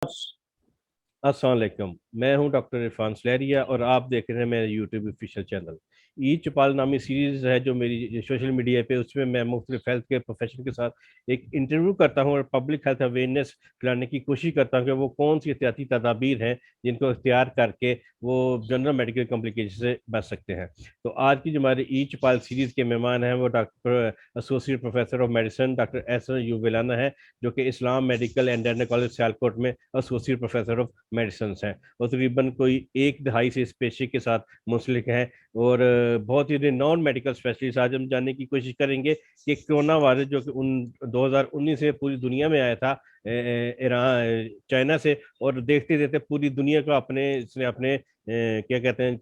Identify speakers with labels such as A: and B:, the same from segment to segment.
A: अस्सलाम वालेकुम। मैं हूं डॉक्टर इरफान सलहरिया और आप देख रहे हैं मेरे यूट्यूब ऑफिशियल चैनल। ई चौपाल नामी सीरीज़ है जो मेरी सोशल मीडिया पे, उसमें मैं मुख्तलिफ हेल्थ केयर प्रोफेशनल के साथ एक इंटरव्यू करता हूं और पब्लिक हेल्थ अवेयरनेस फैलाने की कोशिश करता हूं कि वो कौन सी एहतियाती तदाबीर हैं जिनको इख्तियार करके वो जनरल मेडिकल कॉम्प्लिकेशन से बच सकते हैं। तो आज की जो हमारी ई चौपाल सीरीज़ के मेहमान हैं वो doctor associate professor of medicine doctor S यूवेलाना है, जो कि Islam Medical and Dental College Sialkot में एसोसिएट प्रोफेसर ऑफ मेडिसिन हैं। और तकरीबन कोई एक दहाई से इस पेशे के साथ मुंसलिक हैं और बहुत ही नॉन मेडिकल स्पेशलिस्ट। आज हम जानने की कोशिश करेंगे कि कोरोना वायरस जो कि 2019 में पूरी दुनिया में आया था ईरान चाइना से, और देखते देखते पूरी दुनिया को अपने इसने अपने क्या कहते हैं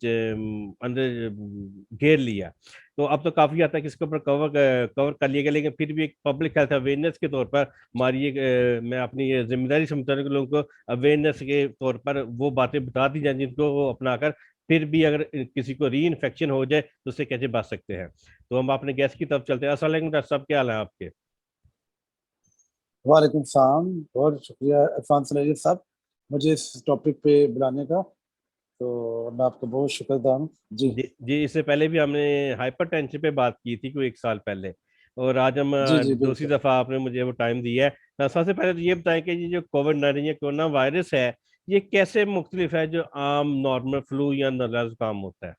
A: अंदर घेर लिया। तो अब तो काफी हद तक इसके ऊपर कवर कर लिया गया, लेकिन फिर भी एक पब्लिक हेल्थ अवेयरनेस के तौर पर हमारी मैं अपनी ये जिम्मेदारी समझता हूँ कि लोगों को अवेयरनेस के तौर पर वो बातें बता दी जाए जिनको वो अपनाकर फिर भी अगर किसी को री इन्फेक्शन हो जाए तो उससे कैसे बच सकते हैं। तो हम अपने गेस्ट की तरफ चलते हैं। अस्सलाम वालेकुम डॉक्टर साहब, क्या हाल है आपके?
B: वालेकुम सलाम। बहुत शुक्रिया इरफान सलाहियत साहब, मुझे इस टॉपिक पे बुलाने का। तो मैं आपका बहुत शुक्रगुजार हूँ जी।
A: जी जी, इससे पहले भी हमने हाइपरटेंशन पे बात की थी कोई एक साल पहले, और आज हम
B: जी जी
A: दूसरी
B: बिल्कुल।
A: दफा आपने मुझे वो टाइम दिया है। तो सबसे पहले तो ये बताएं कि ये जो कोविड 19 या कोरोना वायरस है, ये कैसे मुख्तलिफ है जो आम नॉर्मल फ्लू या नज़ला जुकाम होता है?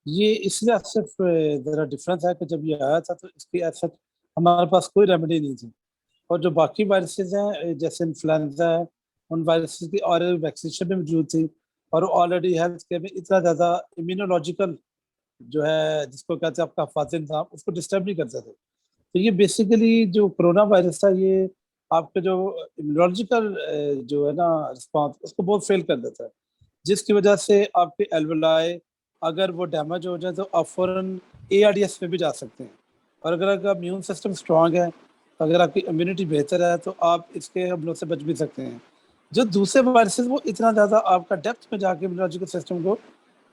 B: ये इसलिए सिर्फ ज़रा डिफरेंस है कि जब ये आया था तो इसकी ऐसा हमारे पास कोई रेमेडी नहीं थी। और जो बाकी वायरसेस हैं जैसे इन्फ्लुएंजा है, उन वायरसेस की और वैक्सीनेशन भी मौजूद थी। और ऑलरेडी हेल्थ केयर में इतना ज़्यादा इम्यूनोलॉजिकल जो है जिसको कहते हैं आपका हिफाज़ती निज़ाम, उसको डिस्टर्ब नहीं करते थे। तो ये बेसिकली जो कोरोना वायरस था, ये आपके जो इम्यूनोलॉजिकल जो है ना रिस्पॉन्स, उसको बहुत फेल कर देता है। जिसकी वजह से आपके एल्वेलाई अगर वो डैमेज हो जाए तो आप फौरन ARDS में भी जा सकते हैं। और अगर आपका इम्यून सिस्टम स्ट्रांग है, अगर आपकी इम्यूनिटी बेहतर है, तो आप इसके हमलों से बच भी सकते हैं। जो दूसरे वायरसेस वो इतना ज़्यादा आपका डेप्थ में जाके इम्यूनोलॉजिकल सिस्टम को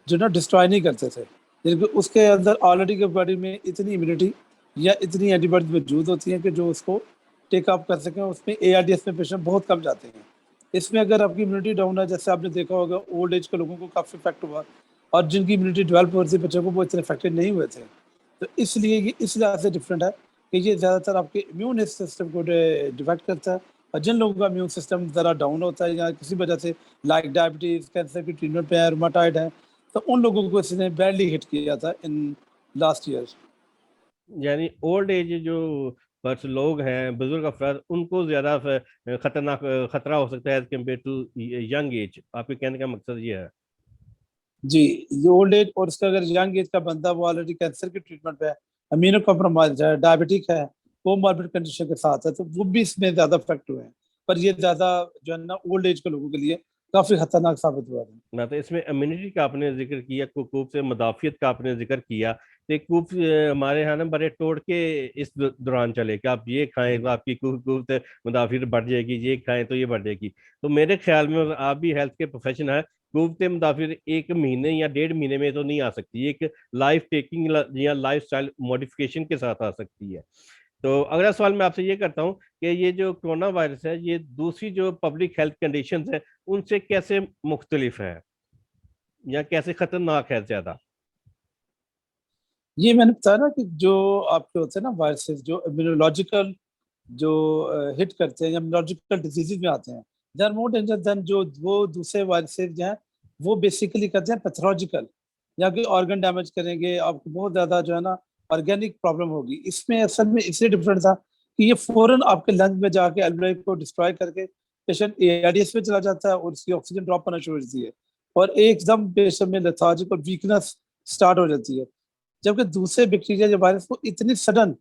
B: जो ना डिस्ट्रॉय नहीं करते थे, क्योंकि उसके अंदर ऑलरेडी के बॉडी में इतनी इम्यूनिटी या इतनी एंटीबॉडी मौजूद होती हैं कि जो उसको टेक अप कर सकें। उसमें ARDS में पेशेंट बहुत कम जाते हैं। इसमें अगर आपकी इम्यूनिटी डाउन है, जैसे आपने देखा होगा ओल्ड एज के लोगों को काफ़ी इफेक्ट हुआ, और जिनकी इम्यूनिटी डेवलप हो रही थी बच्चों को, वो इतने इफेक्टेड नहीं हुए थे। तो इसलिए ये इस लिहाज से डिफरेंट है कि ये ज़्यादातर आपके इम्यून सिस्टम को डिफेक्ट करता है। और जिन लोगों का इम्यून सिस्टम ज़रा डाउन होता है या किसी वजह से लाइक डायबिटीज़, कैंसर की ट्रीटमेंट पे है, रूमाटॉइड है, तो उन लोगों को इसने बैडली हिट किया था इन लास्ट ईयर।
A: यानी ओल्ड एज जो पर्स लोग हैं, बुजुर्ग अफराद, उनको ज्यादा खतरनाक खतरा हो सकता है as compare to young age. आपके कहने का मकसद ये है?
B: जी, ये ओल्ड एज और इसका अगर यंग एज का बंदा वो ऑलरेडी कैंसर की ट्रीटमेंट पे है, अमीनो कॉम्प्रोमाइज है, डायबिटिक है, कोमॉर्बिड कंडीशन के साथ है, तो वो भी इसमें ज्यादा इफेक्ट हुए हैं। पर ये ज्यादा जो है ना ओल्ड एज के लोगों के लिए काफी खतरनाक साबित हुआ है।
A: ना तो इसमें इम्यूनिटी का आपने जिक्र किया, कुकूप से मुदाफियत का आपने जिक्र किया। तो कुकूप हमारे यहाँ ना बड़े तोड़ के इस दौरान चले कि आप ये खाएं तो आपकी कुकूप से मुदाफियत बढ़ जाएगी, ये खाएं तो ये बढ़ जाएगी। तो मेरे ख्याल में, और आप भी हेल्थ के प्रोफेशन है, कुकूप से मुदाफियत एक महीने या 1.5 महीने में तो नहीं आ सकती, एक लाइफ टेकिंग या लाइफ स्टाइल मॉडिफिकेशन के साथ आ सकती है। तो अगला सवाल मैं आपसे ये करता हूँ कि ये जो कोरोना वायरस है, ये दूसरी जो पब्लिक हेल्थ कंडीशंस है उनसे कैसे मुख्तलिफ है या कैसे खतरनाक है ज्यादा?
B: ये मैंने बताया ना कि जो आपके होते हैं ना वायरसेस जो इम्यूनोलॉजिकल जो हिट करते हैं या इम्यूनोलॉजिकल डिजीजेज में आते हैं, they are more danger than जो वो दूसरे वायरसेस जो हैं, वो बेसिकली करते हैं पैथोलॉजिकल, या कि ऑर्गन डैमेज करेंगे, आपको बहुत ज्यादा जो है ना ऑर्गेनिक प्रॉब्लम होगी। इसमें असल में इसलिए डिफरेंट था कि ये फौरन आपके लंग में जाके एल्वेओलाई को डिस्ट्रॉय करके पेशेंट ARDS में चला जाता है और उसकी ऑक्सीजन ड्रॉप होना शुरू हो जाती है, और एकदम पेशेंट में लेथार्जिक और वीकनेस स्टार्ट हो जाती है। जबकि दूसरे बैक्टीरिया या वायरस को इतनी सडन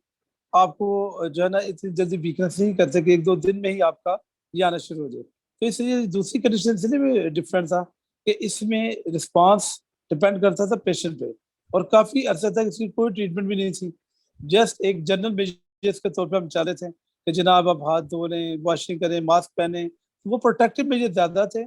B: आपको जो है ना इतनी जल्दी वीकनेस नहीं करते कि 1-2 दिन में ही आपका ये आना शुरू हो जाए। तो इसलिए दूसरी कंडीशन इसलिए भी डिफरेंट था कि इसमें रिस्पांस डिपेंड करता था पेशेंट पे, और काफी अरसे तक इसकी कोई ट्रीटमेंट भी नहीं थी। जस्ट एक जनरल मेजर्स के तौर पे हम चले थे कि जनाब आप हाथ धो लें, वॉशिंग करें, मास्क पहने। वो प्रोटेक्टिव मेजर ज्यादा थे,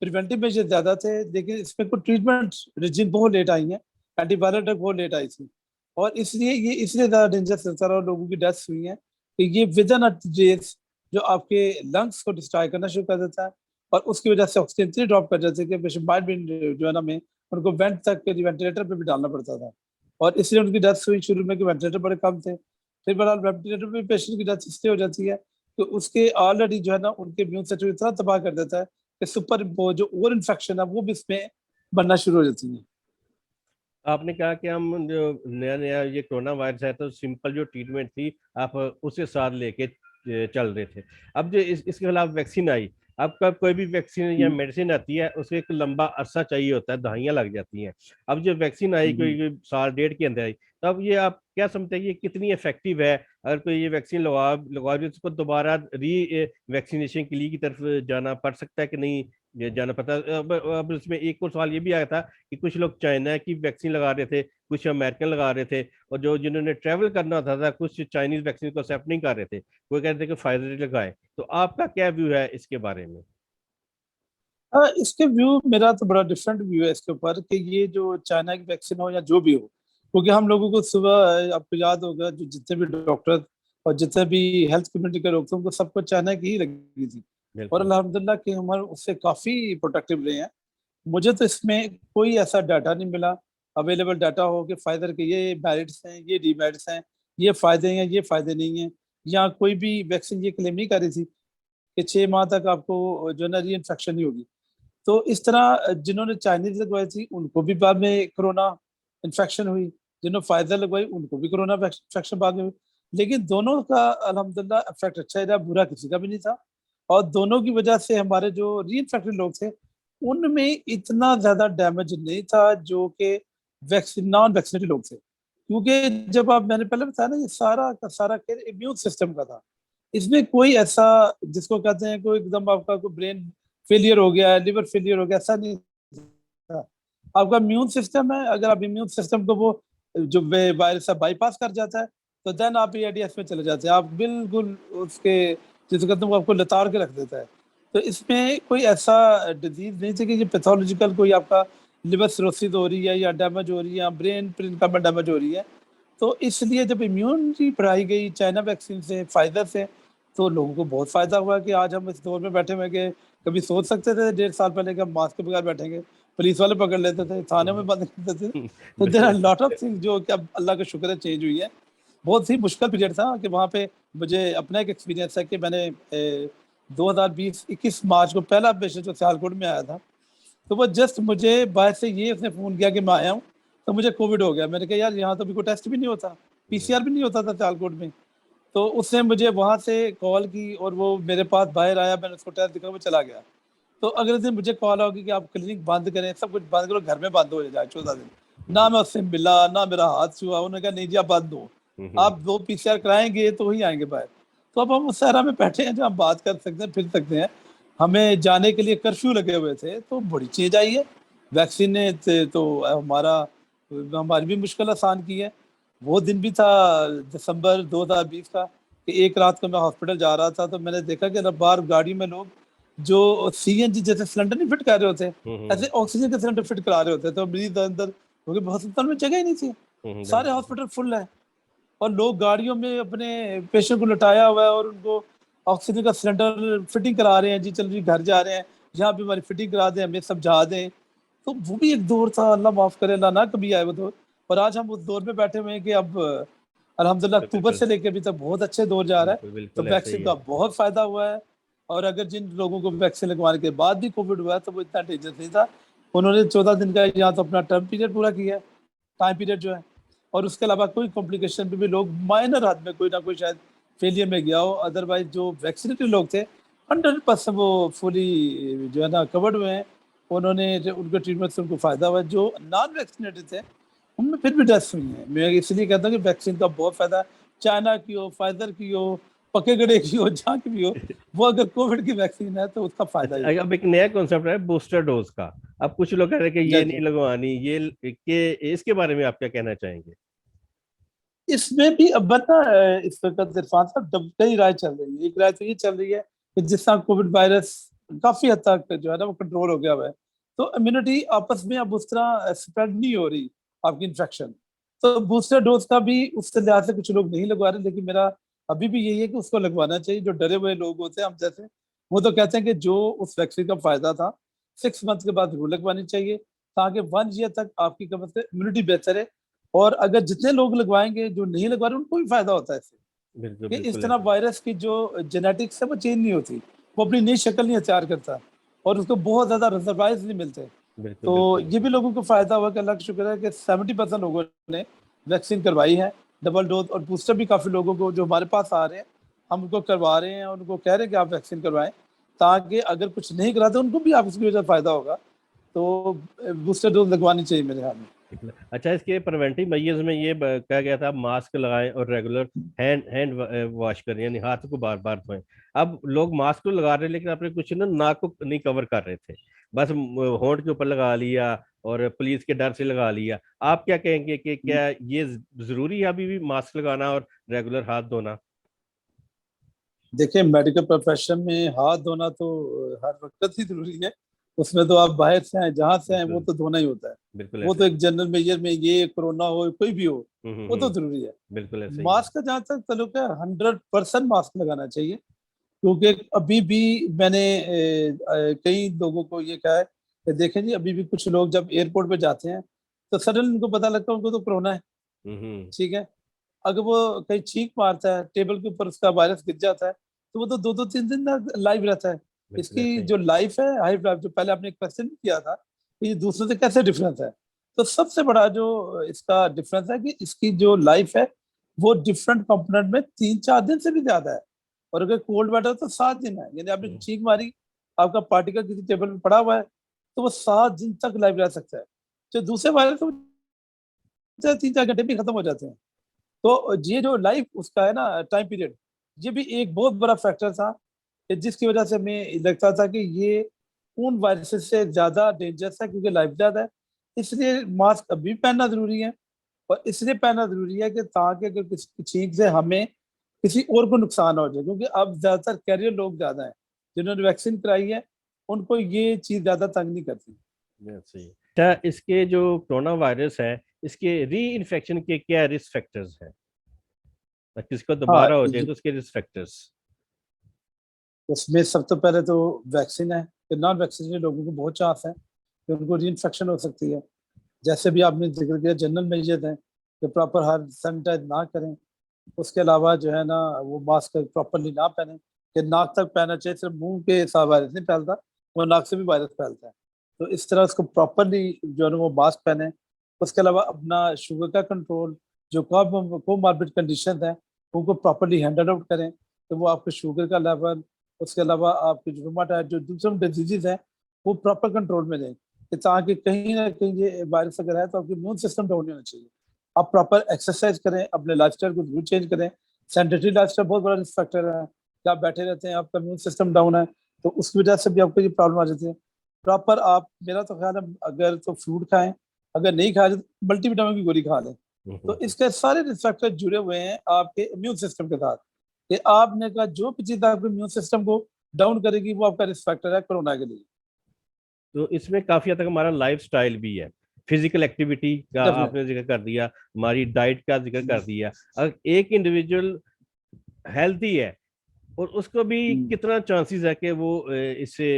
B: प्रिवेंटिव मेजर ज्यादा थे, लेकिन इसमें कुछ ट्रीटमेंट रिजिम बहुत लेट आई है, एंटीवायरल ड्रग बहुत लेट आई थी। और इसलिए ये इसलिए ज्यादा डेंजरस रहता है और लोगों की डेथ्स हुई हैं कि ये विद इन डेज जो आपके लंग्स को डिस्ट्रॉय करना शुरू कर देता है, और उसकी वजह से ऑक्सीजन इतनी ड्रॉप कर जाती है कि पेशेंट माइट भी जो है ना में उनको वेंट तक के वेंटिलेटर पे भी डालना पड़ता था, और इसलिए उनकी डेथ हुई शुरू में कि वेंटिलेटर बड़े कम थे। फिर बहरहाल वेंटिलेटर पे पेशेंट की डेथ इसलिए हो जाती है तो उसके ऑलरेडी जो है ना उनके इम्यून सिस्टम इतना तबाह कर देता है कि सुपर वो जो और इन्फेक्शन है वो भी इसमें बनना शुरू हो जाती है।
A: आपने कहा कि हम जो नया नया ये कोरोना वायरस है तो सिंपल जो ट्रीटमेंट थी आप उसके साथ लेके चल रहे थे। अब जो इसके खिलाफ वैक्सीन आई, अब कब कोई भी वैक्सीन या
B: हम्म,
A: मेडिसिन आती है उसके एक लंबा अरसा चाहिए होता है, दहाइयाँ लग जाती हैं। अब जो वैक्सीन आई
B: हम्म।
A: कोई साल डेढ़ के अंदर आई, तब ये आप क्या समझते हैं कि ये कितनी इफेक्टिव है? अगर कोई ये वैक्सीन लगवा भी उसको दोबारा री वैक्सीनेशन के लिए की तरफ जाना पड़ सकता है कि नहीं ये जाना पड़ता? अब इसमें एक और सवाल ये भी आया था कि कुछ लोग चाइना की वैक्सीन लगा रहे थे, कुछ अमेरिकन लगा रहे थे, और जो जिन्होंने ट्रेवल करना होता था कुछ चाइनीज वैक्सीन को एक्सेप्ट नहीं कर रहे थे, वो कह रहे थे कि फाइजर लगाए। तो आपका क्या व्यू है इसके बारे में?
B: इसके व्यू मेरा तो बड़ा डिफरेंट व्यू है इसके ऊपर कि ये जो चाइना की वैक्सीन हो या जो भी हो, क्योंकि हम लोगों को सुबह आपको याद होगा जो जितने भी डॉक्टर और जितने भी हेल्थ कम्युनिटी के लोग थे उनको सबको चाइना की ही लगी थी, और
A: बिल्कुल।
B: अल्हम्दुलिल्लाह कि हमारे उससे काफी प्रोटेक्टिव रहे हैं। मुझे तो इसमें कोई ऐसा डाटा नहीं मिला, अवेलेबल डाटा हो कि फाइजर के ये मेरिट्स हैं ये डिमेरिट्स हैं, ये फायदे हैं ये फायदे नहीं हैं, या कोई भी वैक्सीन ये क्लेम नहीं कर रही थी कि 6 माह तक आपको जो है ना री इन्फेक्शन नहीं होगी। तो इस तरह जिन्होंने चाइनीज लगवाई थी उनको भी बाद में कोरोना इन्फेक्शन हुई, जिन्होंने फाइजर लगवाई उनको भी कोरोना इन्फेक्शन बाद में हुई। लेकिन दोनों का अल्हम्दुलिल्लाह इफेक्ट अच्छा ही रहा, बुरा किसी का भी नहीं था, और दोनों की वजह से हमारे जो री इन्फेक्टेड लोग थे उनमें इतना ज्यादा डैमेज नहीं था जो कि वैक्सीन नॉन वैक्सीनेटेड लोग थे, क्योंकि जब आप मैंने पहले बताया ना ये सारा का सारा खेल इम्यून सिस्टम का था। इसमें कोई ऐसा जिसको कहते हैं कोई एकदम आपका कोई ब्रेन फेलियर हो गया है लिवर फेलियर हो गया ऐसा नहीं था। आपका इम्यून सिस्टम है, अगर आप इम्यून सिस्टम को वो जो वायरस बाईपास कर जाता है तो देन आप एडीएस में चले जाते हैं, आप बिल्कुल उसके जिसको कहते हैं वो आपको लताड़ के रख देता है। तो इसमें कोई ऐसा डिजीज नहीं थी कि ये पैथोलॉजिकल कोई आपका लिवर सिरोसिस हो रही है या डैमेज हो रही है या ब्रेन का डैमेज हो रही है। तो इसलिए जब इम्यूनिटी बढ़ाई गई चाइना वैक्सीन से फाइजर से तो लोगों को बहुत फायदा हुआ कि आज हम इस दौर में बैठे हुए कि कभी सोच सकते थे 1.5 साल पहले कि हम मास्क के बगैर बैठेंगे, पुलिस वाले पकड़ लेते थे, थाने में बंद कर देते थे। तो देर आर
A: बिल्कुल।
B: लॉट ऑफ थिंग्स जो कि अब अल्लाह का शुक्र है चेंज हुई है। बहुत ही मुश्किल पीरियड था कि वहाँ पे मुझे अपना एक एक्सपीरियंस है कि मैंने 2020-21 मार्च को पहला पेशेंट जो सियालकोट में आया था, तो वो जस्ट मुझे बाहर से ये उसने फ़ोन किया कि मैं आया हूँ, तो मुझे कोविड हो गया। मैंने कहा यार यहाँ तो अभी कोई टेस्ट भी नहीं होता, पीसीआर भी नहीं होता था सियालकोट में। तो उसने मुझे वहाँ से कॉल की और वो मेरे पास बाहर आया, मैंने उसको टेस्ट दिखा, वो चला गया। तो अगले दिन मुझे कॉल होगी कि आप क्लिनिक बंद करें, सब कुछ बंद करो, घर में बंद हो जाए 14 दिन। ना मैं उससे मिला ना मेरा हाथ छुआ, उन्होंने कहा नहीं जी आप बंद हो, आप 2 पीसीआर कराएंगे तो ही आएंगे बाहर। तो अब हम उस सहरा में बैठे हैं जहाँ बात कर सकते हैं फिर सकते हैं, हमें जाने के लिए कर्फ्यू लगे हुए थे, तो बड़ी चीज आई है वैक्सीन ने तो हमारा हमारी भी मुश्किल आसान की है। वो दिन भी था दिसंबर 2020 का कि एक रात को मैं हॉस्पिटल जा रहा था तो मैंने देखा कि बाहर गाड़ी में लोग जो सीएनजी जैसे सिलेंडर नहीं फिट कर रहे होते, ऐसे ऑक्सीजन के सिलेंडर फिट करा रहे होते, तो मरीज अंदर, क्योंकि हॉस्पिटल में जगह ही नहीं थी, सारे
A: बिल्कुल।
B: हॉस्पिटल फुल है, और लोग गाड़ियों में अपने पेशेंट को लटाया हुआ है और उनको ऑक्सीजन का सिलेंडर फिटिंग करा रहे हैं, जी चल जी घर जा रहे हैं, यहाँ पे हमारी फिटिंग करा दें हमें समझा दें। तो वो भी एक दौर था, अल्लाह माफ करे, अल्लाह ना कभी आए वो दौर। और आज हम उस दौर में बैठे हुए हैं कि अब अल्हम्दुलिल्लाह अक्टूबर
A: बिल्कुल।
B: से लेकर अभी तक बहुत अच्छे दौर जा रहा है।
A: बिल्कुल
B: तो
A: बिल्कुल ऐसा
B: वैक्सीन
A: ही
B: का
A: है।
B: बहुत फायदा हुआ है, और अगर जिन लोगों को वैक्सीन लगवाने के बाद भी कोविड हुआ है तो वो इतना डेंजर नहीं था, उन्होंने 14 दिन का यहाँ तो अपना टर्म पीरियड पूरा किया है, टाइम पीरियड जो है, और उसके अलावा कोई कॉम्प्लिकेशन पे भी लोग माइनर हद में कोई ना कोई शायद फेलियर में गया हो, अदरवाइज जो वैक्सीनेटेड लोग थे 100% वो फुली जो है ना कवर्ड हुए हैं, उन्होंने उनके ट्रीटमेंट से उनको फायदा हुआ है। जो नॉन वैक्सीनेटेड थे उनमें फिर भी डेथ्स हुई हैं। मैं इसलिए कहता हूँ कि वैक्सीन का बहुत फायदा है, चाइना की हो फाइजर की हो पके गड़े की हो जहाँ की भी हो, वो अगर कोविड की वैक्सीन है तो उसका फायदा ही
A: अच्छा,
B: होगा।
A: अब एक नया कॉन्सेप्ट है बूस्टर डोज का। अब कुछ लोग कह रहे हैं कि ये
B: जय
A: नहीं
B: जय।
A: लगवानी, ये के इसके बारे में आप क्या कहना चाहेंगे?
B: इसमें भी अब बता इस वक्त इरफान साहब कई राय चल रही है। एक राय तो ये चल रही है कि जिस तरह कोविड वायरस काफी हद तक जो है ना वो कंट्रोल हो गया हुआ है, तो इम्यूनिटी आपस में अब उस तरह स्प्रेड नहीं हो रही आपकी इन्फेक्शन, तो बूस्टर डोज का भी उस लिहाज से कुछ लोग नहीं लगवा रहे, लेकिन मेरा अभी भी यही है कि उसको लगवाना चाहिए। जो डरे हुए लोग होते हैं हम जैसे, वो तो कहते हैं कि जो उस वैक्सीन का फायदा था 6 मंथ के बाद जरूर लगवानी चाहिए, ताकि 1 ईयर तक आपकी कम से इम्यूनिटी बेहतर है। और अगर जितने लोग लगवाएंगे, जो नहीं लगवा रहे उनको भी फायदा होता है इससे।
A: बिल्कुल
B: कि इस
A: बिल्कुल
B: तरह
A: ऐसे।
B: वायरस की जो जेनेटिक्स है वो चेंज नहीं होती, वो अपनी नई शक्ल नहीं अख्तियार करता, और उसको बहुत ज्यादा रिजर्वाइज नहीं मिलते।
A: बिल्कुल
B: तो
A: बिल्कुल
B: ये भी
A: बिल्कुल।
B: लोगों को फायदा हुआ कि अल्लाह का शुक्र है कि 70% लोगों ने वैक्सीन करवाई है, डबल डोज। और बूस्टर भी काफी लोगों को जो हमारे पास आ रहे हैं, हम उनको करवा रहे हैं और उनको कह रहे हैं कि आप वैक्सीन करवाएं, ताकि अगर कुछ नहीं कराते उनको भी आप उसकी वजह से फायदा होगा। तो बूस्टर डोज लगवानी चाहिए मेरे ख्याल में।
A: अच्छा, इसके प्रिवेंटिव मेजर्स में ये कहा गया था मास्क लगाएं और रेगुलर हैंड हैंड वॉश करें, यानी हाथ को बार बार धोएं। अब लोग मास्क तो लगा रहे हैं, लेकिन आपने कुछ ना नाक को नहीं कवर कर रहे थे, बस होंठ के ऊपर लगा लिया और पुलिस के डर से लगा लिया। आप क्या कहेंगे कि क्या ये जरूरी है अभी भी मास्क लगाना और रेगुलर हाथ धोना?
B: देखिए, मेडिकल प्रोफेशन में हाथ धोना तो हर वक्त ही जरूरी है। उसमें तो आप बाहर से आए जहां से आए वो
A: बिल्कुल
B: तो धोना ही होता है।
A: बिल्कुल
B: वो तो
A: ऐसे ही।
B: एक जनरल मेजर में, ये कोरोना हो कोई भी हो, वो तो जरूरी है।
A: बिल्कुल ऐसे ही है।
B: मास्क का जहां तक ताल्लुक है, 100% मास्क लगाना चाहिए। क्योंकि अभी भी मैंने कई लोगों को ये कहा है कि देखें जी, अभी भी कुछ लोग जब एयरपोर्ट पे जाते हैं तो सडन उनको पता लगता है उनको तो कोरोना है।
A: हम्म।
B: ठीक है, अगर वो कहीं छींक मारता है, टेबल के ऊपर उसका वायरस गिर जाता है, तो वो तो 2-2 3 दिन तक लाइव रहता है।
A: बिल्कुल
B: इसकी
A: ऐसे ही।
B: जो लाइफ है, हाइफ लाइफ, जो पहले आपने एक क्वेश्चन किया था कि ये दूसरों से कैसे डिफरेंस है, तो सबसे बड़ा जो इसका डिफरेंस है कि इसकी जो लाइफ है वो डिफरेंट कंपोनेंट में 3-4 दिन से भी ज्यादा है। और अगर कोल्ड वाटर तो 7 दिन है, यानी आपने
A: हम्म।
B: छींक मारी, आपका पार्टिकल किसी टेबल में पड़ा हुआ है, तो वो 7 दिन तक लाइव रह सकता है। जो दूसरे वायरस तो 3-4 घंटे भी खत्म हो जाते हैं। तो ये जो लाइफ उसका है ना, टाइम पीरियड, ये भी एक बहुत बड़ा फैक्टर था कि जिसकी वजह से हमें लगता था कि ये उन वायरसेस से ज्यादा डेंजरस है, क्योंकि लाइफ ज्यादा है। इसलिए मास्क अभी पहनना जरूरी है। और इसलिए पहनना जरूरी है कि ताकि अगर किसी छींक से हमें किसी और को नुकसान ना हो जाए, क्योंकि अब ज्यादातर कैरियर लोग ज्यादा हैं, जिन्होंने वैक्सीन कराई है उनको ये चीज ज्यादा तंग नहीं करती।
A: सही है। अच्छा, इसके जो कोरोना वायरस है, इसके री इन्फेक्शन के क्या रिस्क फैक्टर्स हैं? किसको
B: हाँ,
A: दोबारा हो जाए तो उसके रिस्क फैक्टर्स।
B: उसमें सब तो पहले तो वैक्सीन है कि नॉन वैक्सीनेटेड लोगों को बहुत चांस है कि उनको री इन्फेक्शन हो सकती है। जैसे भी आपने जिक्र किया, जनरल मेजर हैं कि प्रॉपर हाथ सैनिटाइज ना करें। उसके अलावा जो है ना, वो मास्क प्रॉपरली ना पहने, कि नाक तक पहनना चाहिए, सिर्फ मुंह के साथ वायरस नहीं फैलता, वो नाक से भी वायरस फैलता है। तो इस तरह उसको प्रॉपरली जो है ना वो मास्क पहने। उसके अलावा अपना शुगर का कंट्रोल, जो कोमॉर्बिड कंडीशन है उनको प्रॉपरली हैंडल आउट करें, तो वो आपके शुगर का लेवल, उसके अलावा आपके जो रूमाटाइड, जो दूसरे डिजीजेज हैं, वो प्रॉपर कंट्रोल में रहें, कि ताकि कहीं ना कहीं ये वायरस अगर है तो आपकी इम्यून सिस्टम डाउन नहीं होना चाहिए। आप प्रॉपर एक्सरसाइज करें, अपने लाइफस्टाइल को जरूर चेंज करें। सेडेंटरी लाइफस्टाइल बहुत बड़ा रिस्क फैक्टर है कि आप बैठे रहते हैं, आपका इम्यून सिस्टम डाउन है, तो उसकी वजह से भी आपको ये प्रॉब्लम आ जाती है। प्रॉपर आप, मेरा तो ख्याल है, अगर तो फ्रूट खाएं, अगर नहीं खाया तो मल्टीविटामिन की गोली खा लें। तो इसके सारे रिस्क फैक्टर जुड़े हुए हैं आपके इम्यून सिस्टम के साथ, कि आपने का जो भी चीज आपके इम्यून सिस्टम को डाउन करेगी वो आपका रिस्क फैक्टर है कोरोना के लिए।
A: तो इसमें काफी हद तक हमारा लाइफ स्टाइल भी है। फिजिकल एक्टिविटी का
B: डेफिनेट।
A: आपने जिक्र कर दिया, हमारी डाइट का जिक्र कर दिया। अगर एक इंडिविजुअल हेल्थी है और उसको भी कितना चांसेस है कि वो इससे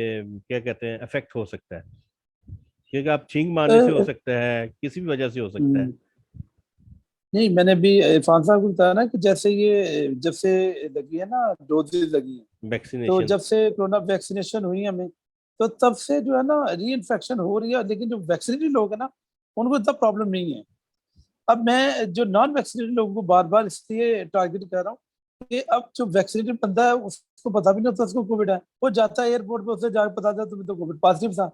A: क्या कहते हैं अफेक्ट हो सकता है? क्योंकि आप छींक मारने से हो सकता है, किसी भी वजह से हो सकता है।
B: नहीं, मैंने भी इरफान साहब को बताया ना कि जैसे ये जब से लगी है ना, डोजेज लगी है, तो
A: वैक्सीनेशन।
B: जब से कोरोना वैक्सीनेशन हुई हमें, तो तब से जो है ना री इन्फेक्शन हो रही है। लेकिन जो वैक्सीनेटेड लोग हैं ना, उनको इतना प्रॉब्लम नहीं है। अब मैं जो नॉन वैक्सीनेटेड लोगों को बार बार इसलिए टारगेट कर रहा हूँ कि अब जो वैक्सीनेटेड बंदा है उसको पता भी नहीं होता उसको कोविड है, वो जाता है एयरपोर्ट पे, उसे जाकर पता चलता तुम्हें तो कोविड पॉजिटिव था।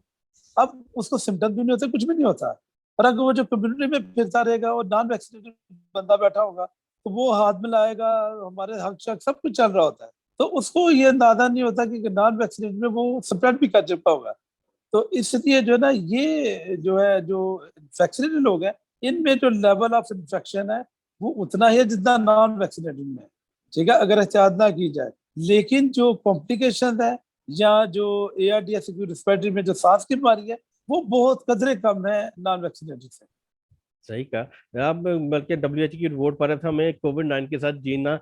B: अब उसको सिम्टम भी नहीं होते, कुछ भी नहीं होता। और अगर वो जो कम्युनिटी में फिरता रहेगा और नॉन वैक्सीनेटेड बंदा बैठा होगा, तो वो हाथ में लाएगा, हमारे हक शक सब कुछ चल रहा होता है, तो उसको ये अंदाजा नहीं होता कि नॉन वैक्सीनेटेड में वो स्प्रेड भी कर चुका होगा। तो इसलिए जो है ना, ये जो है, जो वैक्सीनेटेड लोग हैं, इनमें जो लेवल ऑफ इन्फेक्शन है वो उतना ही है जितना नॉन वैक्सीनेटेड में है। ठीक है, अगर एहतियात ना की जाए। लेकिन जो कॉम्प्लिकेशन है, या जो ARDS की रिस्पिरेटरी में जो सांस की बीमारी है, वो बहुत कदरे कम है नॉन वैक्सीनेटेड से।
A: सही कहा अब, बल्कि WHO की रिपोर्ट पर है था, हमें कोविड-19 के साथ जीना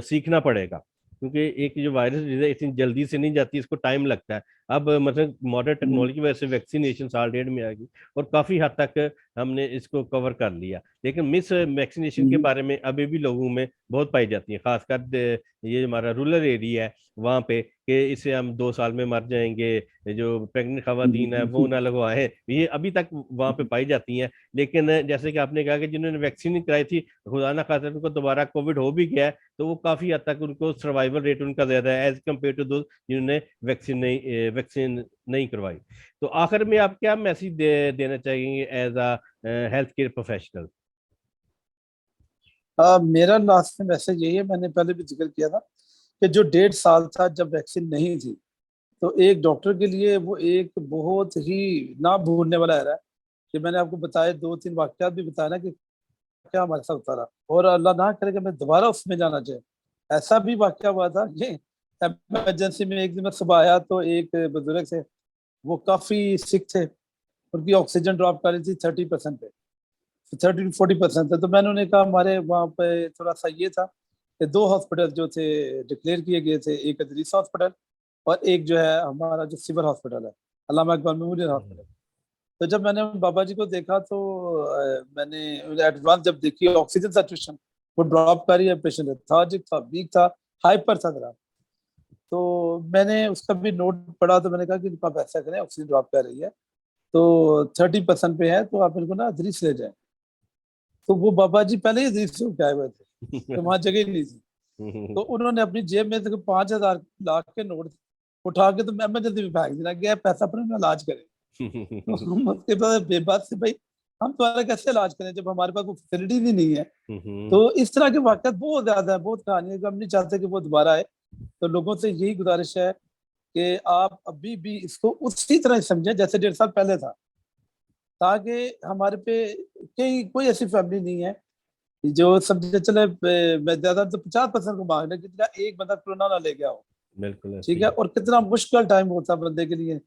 A: सीखना पड़ेगा, क्योंकि एक जो वायरस है इतनी जल्दी से नहीं जाती, इसको टाइम लगता है। अब मतलब मॉडर्न टेक्नोलॉजी की वजह से वैक्सीनेशन साल डेढ़ में आ गई और काफी हद तक हमने इसको कवर कर लिया, लेकिन मिस वैक्सीनेशन के बारे में अभी भी लोगों में बहुत पाई जाती है, खासकर ये हमारा रूरल एरिया है वहाँ पे, कि इससे हम 2 साल में मर जाएंगे, जो प्रेग्नेंट खवातीन है वो ना लगवाएं, ये अभी तक वहाँ पे पाई जाती हैं। लेकिन जैसे कि आपने कहा कि जिन्होंने वैक्सीन कराई थी, खुदा ना खास्ता उनको दोबारा कोविड हो भी गया है, तो वो काफी हद तक उनको सर्वाइवल रेट उनका ज्यादा है एज कम्पेयर टू दोस्त जिन्होंने वैक्सीन नहीं करवाई। तो आखिर में आप क्या मैसेज देना चाहेंगे as a health care professional?
B: मेरा लास्ट में मैसेज यही है, मैंने पहले भी जिक्र किया था कि जो 1.5 साल था जब वैक्सीन नहीं थी, तो एक डॉक्टर के लिए वो एक बहुत ही ना भूलने वाला है कि मैंने आपको बताया 2-3 वाकयात भी बताया ना कि क्या हमारे साथ होता रहा, और अल्लाह ना करे कि मैं दोबारा उसमें जाना चाहे। ऐसा भी वाकया हुआ था कि इमरजेंसी में एक दिन मैं सुबह आया तो एक बुजुर्ग से, वो काफी सिक थे, उनकी ऑक्सीजन ड्रॉप कर रही थी 30% पे, 30 to 40% है। तो मैंने उन्हें कहा, हमारे वहाँ पे थोड़ा सा ये था कि 2 हॉस्पिटल जो थे डिक्लेयर किए गए थे, एक अदरीस हॉस्पिटल और एक जो है हमारा जो सिविल हॉस्पिटल है, अल्लामा इकबाल मेमोरियल हॉस्पिटल। तो जब मैंने बाबा जी को देखा तो मैंने एडवांस जब देखी ऑक्सीजन सैचुरेशन वो ड्रॉप कर रही है, पेशेंट लेथार्जिक था, वीक था, हाइपर था जरा। तो मैंने उसका भी नोट पढ़ा, तो मैंने कहा कि आप ऐसा करें, ऑक्सीजन ड्रॉप कर रही है तो 30% पे है, तो आप इनको ना अदरीस ले जाएं। तो वो बाबा जी पहले ही अदरीस से होके आए हुए थे, तो वहां जगह ही नहीं थी। तो उन्होंने अपनी जेब में से 5,000 लाख के नोट उठा के तो इमरजेंसी में फेंक दिया, गया पैसा अपना इलाज करें। तो हम उसके बाद बेबस से, भाई हम तुम्हारा कैसे इलाज करें जब हमारे पास वो फैसिलिटी भी नहीं है। तो इस तरह के वाकयात बहुत ज्यादा है, बहुत कहानियां जो हम नहीं चाहते कि वो दोबारा आए। तो लोगों से यही गुजारिश है कि आप अभी भी इसको उसी तरह समझें जैसे 1.5 साल पहले था, ताकि हमारे पे कई कोई ऐसी फैमिली नहीं है जो समझे चले मैं ज्यादा तो 50% को मांग रहे कि तेरा एक बंदा कोरोना ना ले गया हो।
A: बिल्कुल ऐसे
B: ठीक
A: ही
B: है,
A: है।
B: और कितना मुश्किल टाइम होता है बंदे के लिए,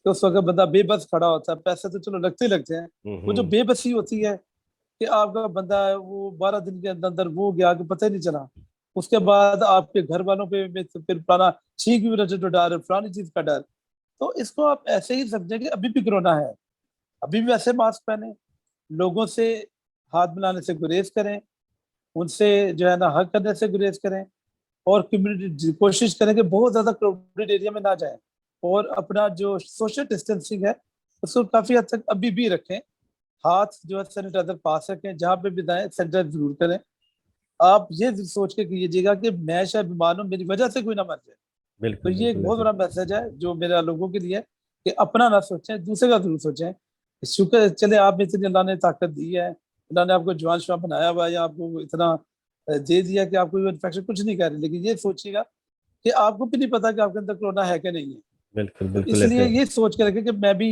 B: तो उस वक्त बंदा बेबस खड़ा होता है, पैसे तो चलो लगते ही लगते हैं। वो जो
A: हम्म।
B: बेबसी होती है कि आपका बंदा है वो 12 दिन के अंदर अंदर वो गया कि पता ही नहीं चला, उसके बाद आपके घर वालों पे में तो फिर पुराना छींक भी वजह तो डर, फलानी चीज का डर। तो इसको आप ऐसे ही समझें कि अभी भी कोरोना है, अभी भी वैसे मास्क पहने, लोगों से हाथ मिलाने से गुरेज करें, उनसे जो है ना हक करने से गुरेज करें, और कम्युनिटी कोशिश करें कि बहुत ज्यादा क्राउडेड एरिया में ना जाएं, और अपना जो सोशल डिस्टेंसिंग है उसको काफी हद तक अभी भी रखें। हाथ जो है सैनिटाइजर पास रखें, जहाँ पे भी जाएं सैनिटाइज जरूर करें। आप ये सोच के कीजिएगा कि मैं शायद बीमार हूँ, मेरी वजह से कोई ना मर जाए। तो
A: बिल्कुल
B: ये एक
A: बिल्कुल
B: बहुत
A: ऐसे।
B: बड़ा मैसेज है जो मेरा लोगों के लिए, कि अपना ना सोचें, दूसरे का जरूर सोचें। शुक्र चले आप में इतनी अल्लाह ने ताकत दी है, अल्लाह ने आपको जवान शुआ बनाया हुआ है, या आपको इतना दे दिया कि आपको इन्फेक्शन कुछ नहीं कर रही, लेकिन ये सोचिएगा कि आपको भी नहीं पता कि आपके अंदर कोरोना है कि नहीं है।
A: बिल्कुल
B: तो
A: बिल्कुल
B: इसलिए
A: ऐसे।
B: ये सोच के रखें कि मैं भी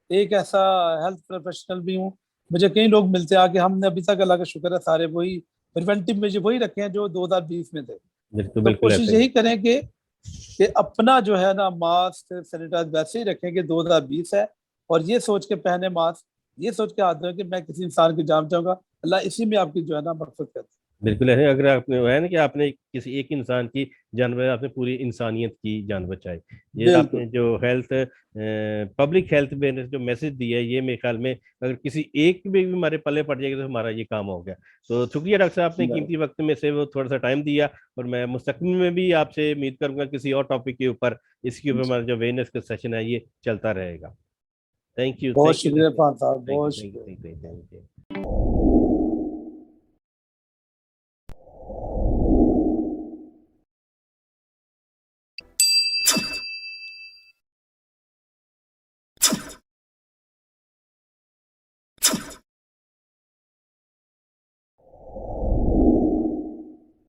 B: एक ऐसा हेल्थ प्रोफेशनल भी हूँ। मुझे कई लोग मिलते हैं आके, हमने अभी तक अल्लाह का शुक्र है सारे वही प्रिवेंटिव मेजर वही रखे हैं जो 2020 में थे।
A: बिल्कुल
B: तो
A: बिल्कुल
B: कोशिश
A: ऐसे ही।
B: यही करें कि अपना जो है ना मास्क सैनिटाइज वैसे ही रखें कि 2020 है, और ये सोच के पहने मास्क, ये सोच के आते हैं कि मैं किसी इंसान की जान चाहूंगा, अल्लाह इसी में आपकी जो है ना मकसद करता है।
A: बिल्कुल ऐसे, अगर आपने है ना कि आपने किसी एक इंसान की जान बचाई, आपने पूरी इंसानियत की जान बचाई। ये आपने
B: बिल्कुल।
A: जो हेल्थ पब्लिक हेल्थ में जो मैसेज दिया है, ये मेरे ख्याल में अगर किसी एक में भी हमारे पल्ले पड़ जाएगा तो हमारा ये काम हो गया। तो शुक्रिया डॉक्टर साहब, आपने कीमती वक्त में से वो थोड़ा सा टाइम दिया, और मैं मुस्तकबिल में भी आपसे उम्मीद करूंगा किसी और टॉपिक के ऊपर, इसके ऊपर हमारा जो अवेयरनेस का सेशन है ये चलता रहेगा। थैंक यू,
B: बहुत
A: थैंक यू,
B: शुक्रिया
A: थैंक यू,
B: फान साहब,
A: थैंक यू,
B: बहुत
A: थैंक यू,
B: शुक्रिया।
A: Thank you, thank you.